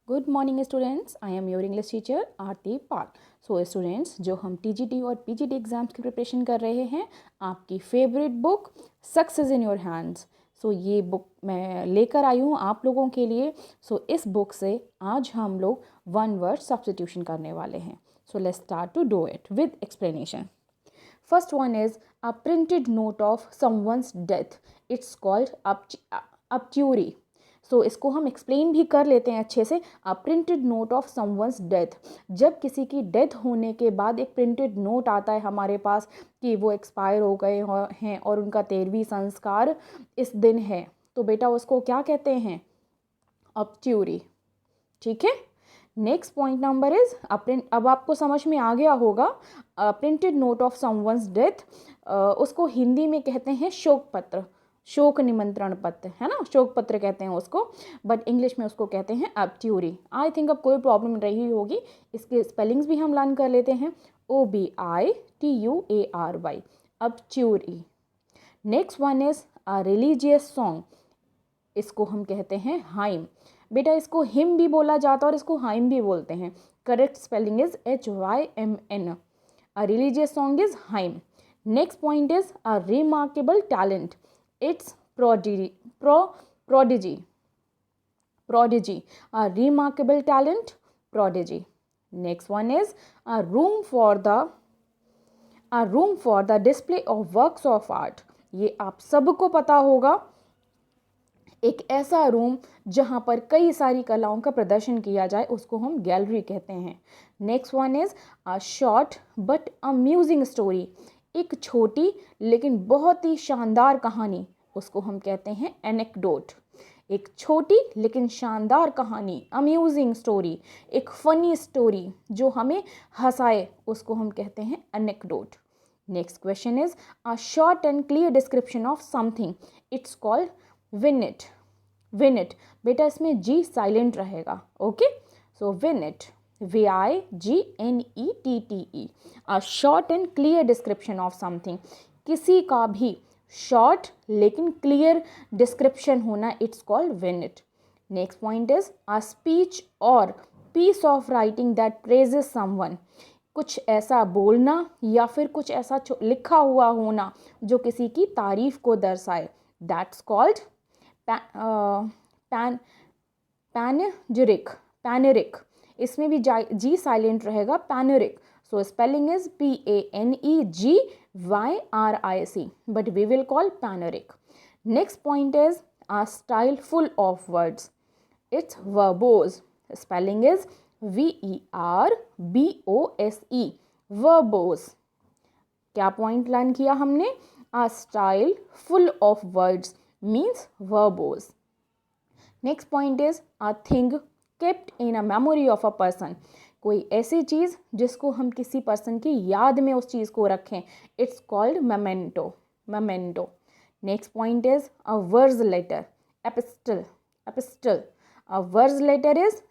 Good morning students, I am your English teacher Aarti Pal. So students, जो हम TGT और PGT exams की preparation कर रहे हैं, आपकी favourite book success in your hands. So ये बुक मैं लेकर आई हूँ आप लोगों के लिए। सो इस बुक से आज हम लोग वन वर्ड सब्स्टिट्यूशन करने वाले हैं। So let's start to do it with explanation. First one is a printed note of someone's death. It's called obituary. सो इसको हम एक्सप्लेन भी कर लेते हैं अच्छे से. अ printed note of someone's death. जब किसी की डेथ होने के बाद एक प्रिंटेड नोट आता है हमारे पास कि वो एक्सपायर हो गए हैं और उनका 13वीं संस्कार इस दिन है, तो बेटा उसको क्या कहते हैं? ऑब्ट्यूरी. ठीक है. नेक्स्ट पॉइंट नंबर इज अब आपको समझ में आ गया होगा. Printed note of someone's death, उसको हिंदी में कहते हैं शोक पत्र, शोक निमंत्रण पत्र, है ना, शोक पत्र कहते हैं उसको, बट इंग्लिश में उसको कहते हैं ऑब्ट्यूरी. आई थिंक अब कोई प्रॉब्लम रही होगी. इसके स्पेलिंग्स भी हम लर्न कर लेते हैं. OBITUARY, obituary. Next one is a religious song. इसको हम कहते हैं हाइम. बेटा इसको हिम भी बोला जाता है और इसको हाइम भी बोलते हैं. Correct spelling is HYMN. A religious song is hymn. Next point is a remarkable talent. It's prodigy. A remarkable talent, prodigy. Next one is a room for the display of works of art. ये आप सबको पता होगा. एक ऐसा room जहाँ पर कई सारी कलाओं का प्रदर्शन किया जाए उसको हम गैलरी कहते हैं. Next one is a short but amusing story. एक छोटी लेकिन बहुत ही शानदार कहानी, उसको हम कहते हैं एनेक्डोट. एक छोटी लेकिन शानदार कहानी, अम्यूजिंग स्टोरी, एक फनी स्टोरी जो हमें हंसाए, उसको हम कहते हैं anecdote. Next question is a short and clear description of something. It's called win it. बेटा इसमें जी साइलेंट रहेगा. Okay. So win it, VIGNETTE. A short and clear description of something. किसी का भी शॉर्ट लेकिन क्लियर डिस्क्रिप्शन होना, it's called win it. Next point is a speech और piece of writing that praises someone. कुछ ऐसा बोलना या फिर कुछ ऐसा लिखा हुआ होना जो किसी की तारीफ को दर्शाए, दैट्स कॉल्ड पैनेरिक. इसमें भी जी साइलेंट रहेगा, panegyric. So spelling is PANEGYRIC, but we will call panegyric. Next point is a style full of words. It's verbose. Spelling is VERBOSE, verbose. क्या पॉइंट लर्न किया हमने? A style full of words means verbose. Next point is a thing kept in a memory of a person. कोई ऐसी चीज़ जिसको हम किसी person की याद में उस चीज़ को रखें, it's called memento. Next point is a verse letter, epistle. A verse letter is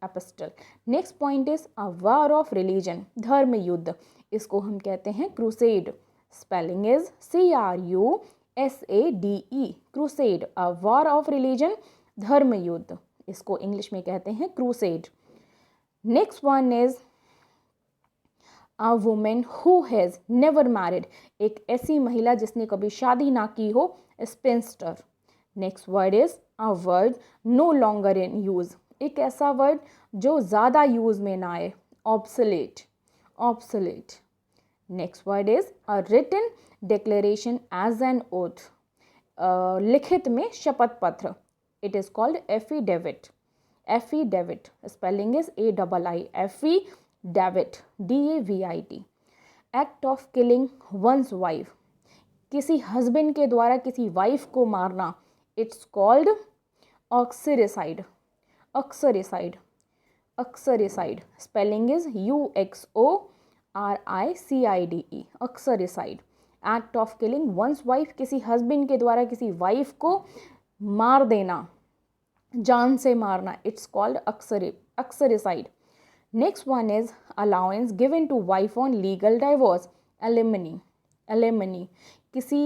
epistle. Next point is a war of religion, धर्म युद्ध. इसको हम कहते हैं crusade. Spelling is CRUSADE, crusade. A war of religion, धर्म युद्ध. इसको English में कहते हैं crusade. Next one is a woman who has never married. एक ऐसी महिला जिसने कभी शादी ना की हो, spinster. Next word is a word no longer in use. एक ऐसा वर्ड जो ज़्यादा यूज में ना आए, obsolete. Next word is a written declaration as an oath. लिखित में शपथ पत्र. It is called affidavit. Spelling is AIIFE, David, DAVIT. Act of killing one's wife. किसी हस्बैंड के द्वारा किसी वाइफ को मारना, it's called uxoricide. Spelling is UXORICIDE, uxoricide. Act of killing one's wife. किसी हस्बैंड के द्वारा किसी वाइफ को मार देना, जान से मारना, it's called uxoricide. Next one is allowance given to wife on legal divorce, alimony. किसी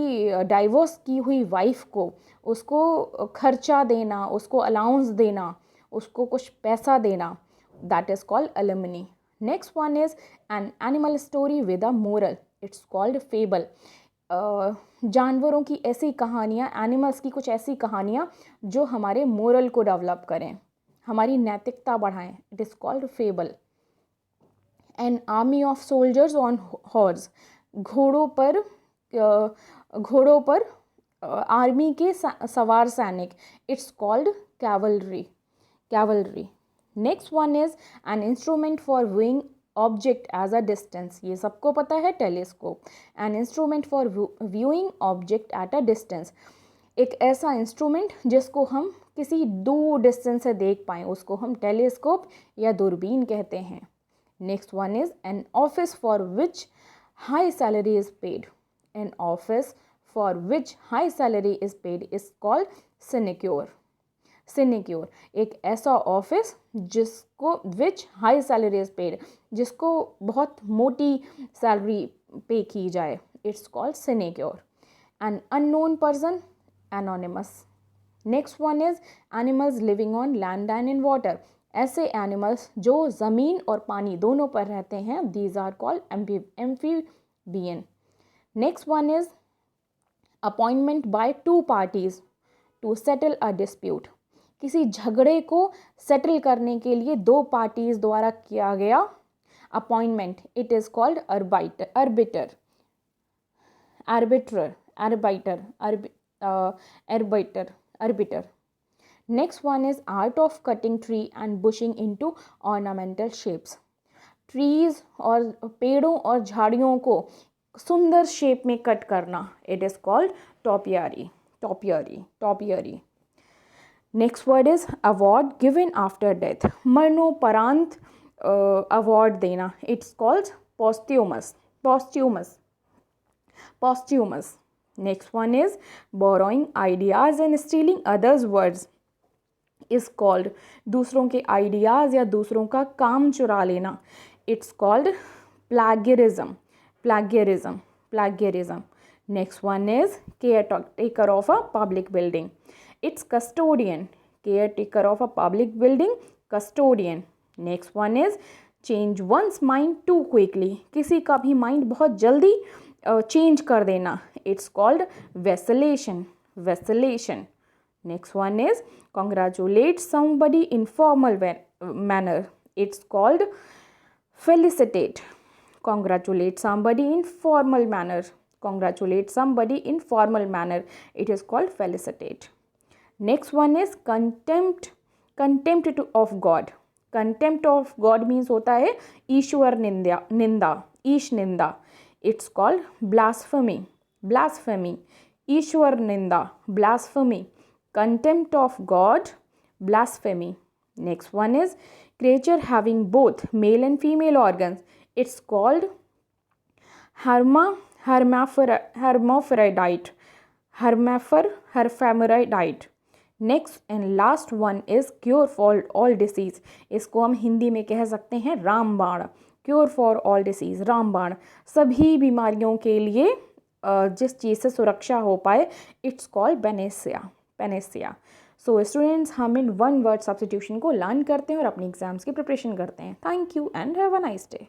डाइवोर्स की हुई वाइफ को उसको खर्चा देना, उसको अलाउंस देना, उसको कुछ पैसा देना, that is called alimony. Next one is an animal story with a moral, it's called fable. जानवरों की ऐसी कहानियाँ, एनिमल्स की कुछ ऐसी कहानियाँ जो हमारे मोरल को डेवलप करें, हमारी नैतिकता बढ़ाएं, it is called fable. An army of soldiers on horse, घोड़ों पर आर्मी के सवार सैनिक, it's called cavalry. Next one is an instrument for viewing object as a distance, ये सबको पता है, telescope. An instrument for viewing object at a distance, एक ऐसा इंस्ट्रूमेंट जिसको हम किसी दूर डिस्टेंस से देख पाएँ, उसको हम टेलीस्कोप या दूरबीन कहते हैं. Next one is an office for which high salary is paid. An office for which high salary is paid is called sinecure. Sinecure एक ऐसा ऑफिस जिसको which high salary is paid, जिसको बहुत मोटी सैलरी पे की जाए, it's called sinecure. An unknown person, anonymous. Next one is animals living on land and in water. ऐसे एनिमल्स जो ज़मीन और पानी दोनों पर रहते हैं, these are called amphibian. Next one is appointment by two parties to settle a dispute. किसी झगड़े को सेटल करने के लिए दो पार्टीज द्वारा किया गया appointment, it is called arbiter. Next one is art of cutting tree and bushing into ornamental shapes. Trees और पेड़ों और झाड़ियों को सुंदर शेप में कट करना, it is called topiary. Next word is award given after death, मरणोपरांत award देना, it's called posthumous. Next one is borrowing ideas and stealing others' words is called, दूसरों के आइडियाज़ या दूसरों का काम चुरा लेना, it's called plagiarism. Next one is caretaker of a public building, it's custodian. Caretaker of a public building, custodian. Next one is change one's mind too quickly, किसी का भी माइंड बहुत जल्दी चेंज कर देना, it's called vacillation. Next one is congratulate somebody in formal manner, it's called felicitate. Congratulate somebody in formal manner, it is called felicitate. Next one is contempt of God. Contempt of God means होता है ईश्वर निंदा, it's called blasphemy. ईश्वर निंदा, blasphemy. Contempt of God, blasphemy. Next one is creature having both male and female organs, it's called hermaphrodite. Next and last one is cure for all disease, इसको हम हिंदी में कह सकते हैं रामबाण. क्योर फॉर ऑल डिसीज़, रामबाण, सभी बीमारियों के लिए जिस चीज़ से सुरक्षा हो पाए, it's called Panacea. So students, हम इन वन वर्ड सब्स्टिट्यूशन को लर्न करते हैं और अपनी एग्जाम्स की प्रिपरेशन करते हैं. Thank you and have a nice day.